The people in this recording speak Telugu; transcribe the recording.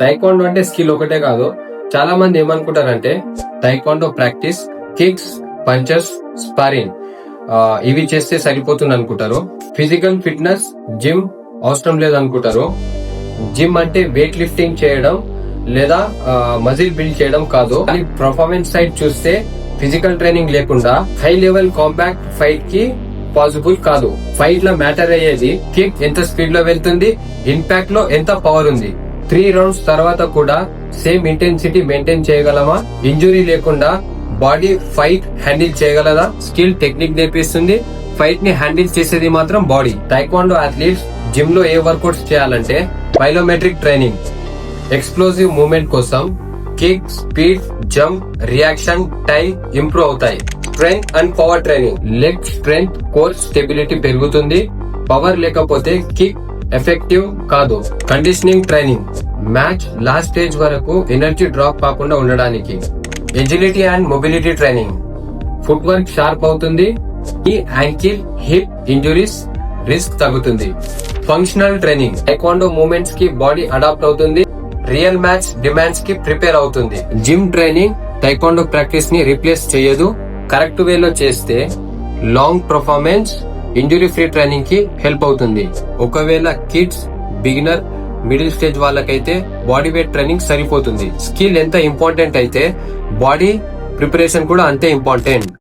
టైక్వాండో అంటే స్కిల్ ఒకటే కాదు. చాలా మంది ఏమనుకుంటారంటే taekwondo practice kicks, punches, sparring ఇవి చేస్తే సరిపోతుంది అనుకుంటారు. ఫిజికల్ ఫిట్నెస్, జిమ్ అవసరం లేదనుకుంటారు. జిమ్ అంటే వెయిట్ లిఫ్టింగ్ చేయడం లేదా మజిల్ బిల్డ్ చేయడం కాదు. కానీ పర్ఫార్మెన్స్ సైడ్ చూస్తే ఫిజికల్ ట్రైనింగ్ లేకుండా హై లెవెల్ కాంపాక్ట్ ఫైట్ కి పాసిబుల్ కాదు. ఫైట్ లో మ్యాటర్ అయ్యేది కిక్ ఎంత స్పీడ్ లో వెళ్తుంది, ఇంపాక్ట్ లో ఎంత పవర్ ఉంది. 3 రౌండ్స్ తర్వాత కూడా సేమ్ ఇంటెన్సిటీ మెయింటైన్ చేయగలమా? ఇంజురీ లేకుండా బాడీ ఫైట్ హ్యాండిల్ చేయగలదా? స్కిల్ టెక్నిక్ నేర్పిస్తుంది, ఫైట్ ని హ్యాండిల్ చేసేది మాత్రం బాడీ. టైక్వాండో అథ్లీట్స్ జిమ్ లో ఏ వర్కౌట్స్ చేయాలంటే బయోమెట్రిక్ ట్రైనింగ్, ఎక్స్ప్లోజివ్ మూవ్మెంట్ కోసం kick, speed, jump, reaction time improve అవుతాయి. Strength and power training, leg strength, core stability పెరుగుతుంది. పవర్ లేకపోతే కిక్ ఎఫెక్టివ్ కాదు. Conditioning training, match last stage వరకు ఎనర్జీ డ్రాప్ కాకుండా ఉండడానికి. Agility and mobility training, foot work sharp అవుతుంది. ఈ యాంకిల్, హిప్ ఇంజురీస్ రిస్క్ తగ్గుతుంది. ఫంక్షనల్ ట్రైనింగ్, టైక్వాండో మూవ్మెంట్స్ కి బాడీ అడాప్ట్ అవుతుంది. రియల్ మ్యాచ్ డిమాండ్స్ కి ప్రిపేర్ అవుతుంది. జిమ్ ట్రైనింగ్ టైక్వాండో ప్రాక్టీస్ ని రీప్లేస్ చేయదు. కరెక్ట్ వేలో చేస్తే long performance, injury free training కి హెల్ప్ అవుతుంది. ఒకవేళ కిడ్స్, బిగినర్, మిడిల్ స్టేజ్ వాళ్ళకైతే బాడీ వెయిట్ ట్రైనింగ్ సరిపోతుంది. స్కిల్ ఎంత ఇంపార్టెంట్ అయితే బాడీ ప్రిపరేషన్ కూడా అంతే ఇంపార్టెంట్.